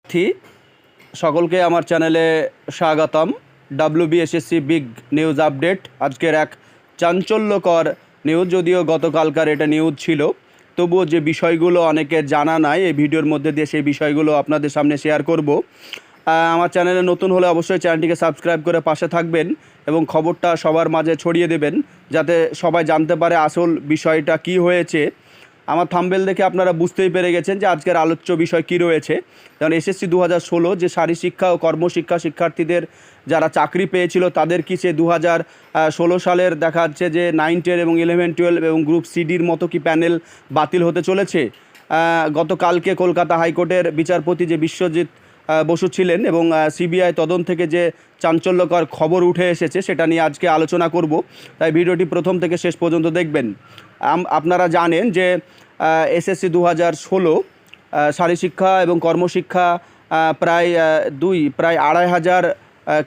প্রার্থী সকলকে আমার চ্যানেলে স্বাগতম। WBSSC big news update. আজকের এক চাঞ্চল্যকর নিউজ, যদিও গতকালকার এটা নিউজ ছিল, তবুও যে বিষয়গুলো অনেকের জানা নাই এই ভিডিওর মধ্যে দিয়ে সেই বিষয়গুলো আপনাদের সামনে শেয়ার করব। আমার চ্যানেলে নতুন হলে অবশ্যই চ্যানেলটিকে সাবস্ক্রাইব করে পাশে থাকবেন এবং খবরটা সবার মাঝে ছড়িয়ে দেবেন, যাতে সবাই জানতে পারে আসল বিষয়টা কি হয়েছে। আমার থাম্বনেল দেখে আপনারা বুঝতেই পেরে গেছেন যে আজকের আলোচ্য বিষয় কী রয়েছে। যেমন SSC 2016 যে শারীরশিক্ষা ও কর্মশিক্ষা শিক্ষার্থীদের যারা চাকরি পেয়েছিল তাদের কি সে 2016 সালের দেখা যাচ্ছে যে 9, 10 এবং 11, 12 এবং গ্রুপ সিডির মতো কি প্যানেল বাতিল হতে চলেছে? গতকালকে কলকাতা হাইকোর্টের বিচারপতি যে বিশ্বজিৎ বসু ছিলেন এবং CBI তদন্ত থেকে যে চাঞ্চল্যকর খবর উঠে এসেছে সেটা নিয়ে আজকে আলোচনা করব, তাই ভিডিওটি প্রথম থেকে শেষ পর্যন্ত দেখবেন। আপনারা জানেন যে SSC 2016 শারীরশিক্ষা এবং কর্মশিক্ষা প্রায় 2,500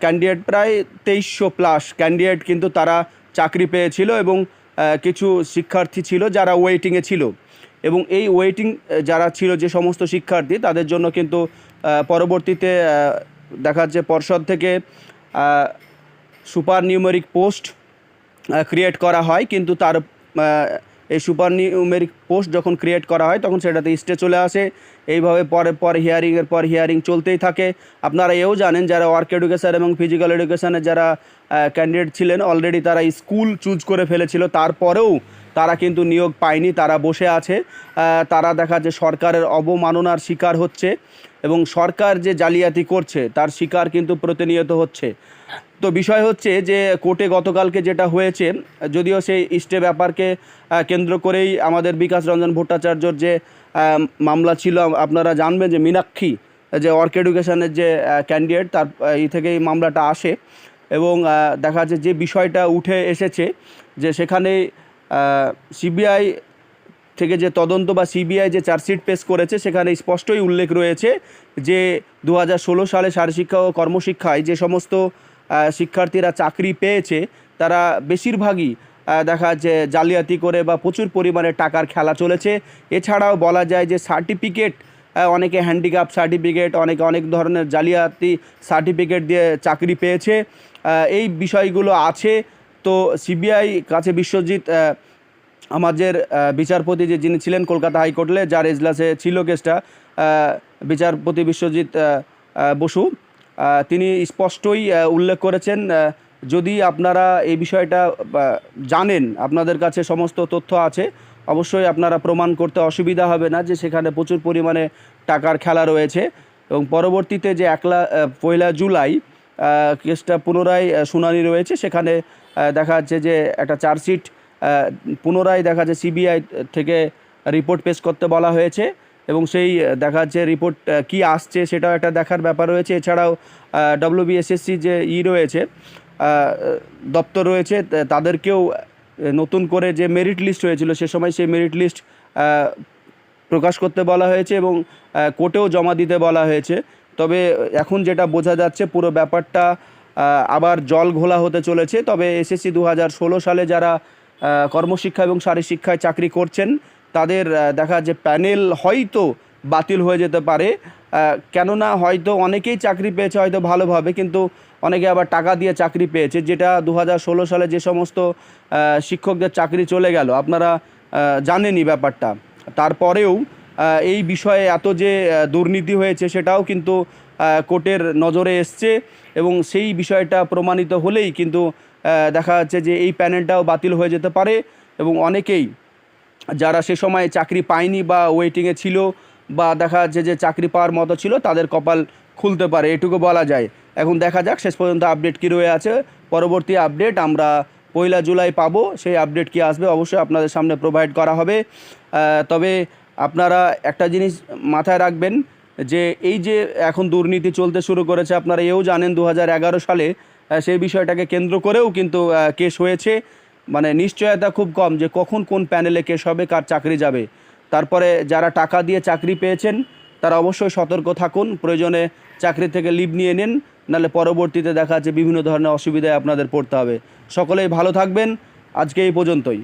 ক্যান্ডিডেট, প্রায় 2300+ ক্যান্ডিডেট কিন্তু তারা চাকরি পেয়েছিল এবং কিছু শিক্ষার্থী ছিল যারা ওয়েটিংয়ে ছিল। এবং এই ওয়েটিং যারা ছিল যে সমস্ত শিক্ষার্থী, তাদের জন্য কিন্তু পরবর্তীতে দেখা যাচ্ছে পর্ষদ থেকে সুপার নিউমেরিক পোস্ট ক্রিয়েট করা হয়, কিন্তু তার এই সুপার নিউমেরিক পোস্ট যখন ক্রিয়েট করা হয় তখন সেটাতে স্টে চলে আসে। এইভাবে পরে হিয়ারিংয়ের পর হিয়ারিং চলতেই থাকে। আপনারা এও জানেন যারা ওয়ার্ক এডুকেশন এবং ফিজিক্যাল এডুকেশনের যারা ক্যান্ডিডেট ছিলেন অলরেডি তারা স্কুল চুজ করে ফেলেছিল, তারপরেও তারা কিন্তু নিয়োগ পায়নি, তারা বসে আছে। তারা দেখা যে সরকারের অবমাননার শিকার হচ্ছে এবং সরকার যে জালিয়াতি করছে তার শিকার কিন্তু প্রতিনিয়ত হচ্ছে। তো বিষয় হচ্ছে যে কোর্টে গতকালকে যেটা হয়েছে, যদিও সেই স্টে ব্যাপারকে কেন্দ্র করেই আমাদের বিকাশ রঞ্জন ভট্টাচার্যর যে মামলা ছিল, আপনারা জানবেন যে মীনাক্ষী যে ওয়ার্ক এডুকেশনের যে ক্যান্ডিডেট, তার থেকেই মামলাটা আসে। এবং দেখা যাচ্ছে যে বিষয়টা উঠে এসেছে যে সেখানে CBI থেকে যে তদন্ত বা CBI যে চার্জশিট পেশ করেছে সেখানে স্পষ্টই উল্লেখ রয়েছে যে 2016 সালে শারীরশিক্ষা ও কর্মশিক্ষায় যে সমস্ত শিক্ষার্থীরা চাকরি পেয়েছে তারা বেশিরভাগই দেখা যাচ্ছে জালিয়াতি করে বা প্রচুর পরিমাণে টাকার খেলা চলেছে। এছাড়াও বলা যায় যে সার্টিফিকেট, অনেকে হ্যান্ডিক্যাপ সার্টিফিকেট, অনেকে অনেক ধরনের জালিয়াতি সার্টিফিকেট দিয়ে চাকরি পেয়েছে। এই বিষয়গুলো আছে। তো CBI কাছে বিশ্বজিৎ আমাদের বিচারপতি যিনি ছিলেন কলকাতা হাইকোর্টে, যার এজলাসে ছিল কেসটা, বিচারপতি বিশ্বজিৎ বসু, তিনি স্পষ্টই উল্লেখ করেছেন, যদি আপনারা এই বিষয়টা জানেন, আপনাদের কাছে সমস্ত তথ্য আছে, অবশ্যই আপনারা প্রমাণ করতে অসুবিধা হবে না যে সেখানে প্রচুর পরিমাণে টাকার খেলা রয়েছে। এবং পরবর্তীতে যে 1 জুলাই কেসটা পুনরায় শুনানি রয়েছে, সেখানে দেখা যাচ্ছে যে একটা চার্জশিট পুনরায় দেখা যাচ্ছে CBI থেকে রিপোর্ট পেশ করতে বলা হয়েছে এবং সেই দেখা যাচ্ছে রিপোর্ট কি আসছে সেটাও একটা দেখার ব্যাপার রয়েছে। এছাড়াও WBSSC যে রয়েছে দপ্তর রয়েছে, তাদেরকেও নতুন করে যে মেরিট লিস্ট হয়েছিল সে সময় সেই মেরিট লিস্ট প্রকাশ করতে বলা হয়েছে এবং কোর্টেও জমা দিতে বলা হয়েছে। তবে এখন যেটা বোঝা যাচ্ছে পুরো ব্যাপারটা আবার জল ঘোলা হতে চলেছে। তবে SSC 2016 সালে যারা কর্মশিক্ষা এবং শারীরশিক্ষায় চাকরি করছেন তাদের দেখা যে প্যানেল হয়তো বাতিল হয়ে যেতে পারে। কেননা হয়তো অনেকেই চাকরি পেয়েছে হয়তো ভালোভাবে, কিন্তু অনেকে আবার টাকা দিয়ে চাকরি পেয়েছে, যেটা 2016 সালে যে সমস্ত শিক্ষকদের চাকরি চলে গেল, আপনারা জানেনই ব্যাপারটা। তারপরেও এই বিষয়ে এত যে দুর্নীতি হয়েছে সেটাও কিন্তু কোর্টের নজরে এসছে এবং সেই বিষয়টা প্রমাণিত হলেই কিন্তু দেখা যাচ্ছে যে এই প্যানেলটাও বাতিল হয়ে যেতে পারে এবং অনেকেই যারা সে সময় চাকরি পায়নি বা ওয়েটিংয়ে ছিল বা দেখা যাচ্ছে যে চাকরি পাওয়ার মতো ছিল তাদের কপাল খুলতে পারে, এটুকু বলা যায়। এখন দেখা যাক শেষ পর্যন্ত আপডেট কী রয়ে আছে। পরবর্তী আপডেট আমরা 1 জুলাই পাবো, সেই আপডেট কি আসবে অবশ্যই আপনাদের সামনে প্রোভাইড করা হবে। তবে আপনারা একটা জিনিস মাথায় রাখবেন যে এই যে এখন দুর্নীতি চলতে শুরু করেছে, আপনারা এও জানেন 2011 সালে সেই বিষয়টাকে কেন্দ্র করেও কিন্তু কেস হয়েছে। মানে নিশ্চয়তা খুব কম যে কখন কোন প্যানেলে কেস হবে, কার চাকরি যাবে। তারপরে যারা টাকা দিয়ে চাকরি পেয়েছেন তারা অবশ্যই সতর্ক থাকুন, প্রয়োজনে চাকরি থেকে লিভ নিয়ে নিন, নাহলে পরবর্তীতে দেখা যাচ্ছে বিভিন্ন ধরনের অসুবিধায় আপনাদের পড়তে হবে। সকলেই ভালো থাকবেন, আজকে এই পর্যন্তই।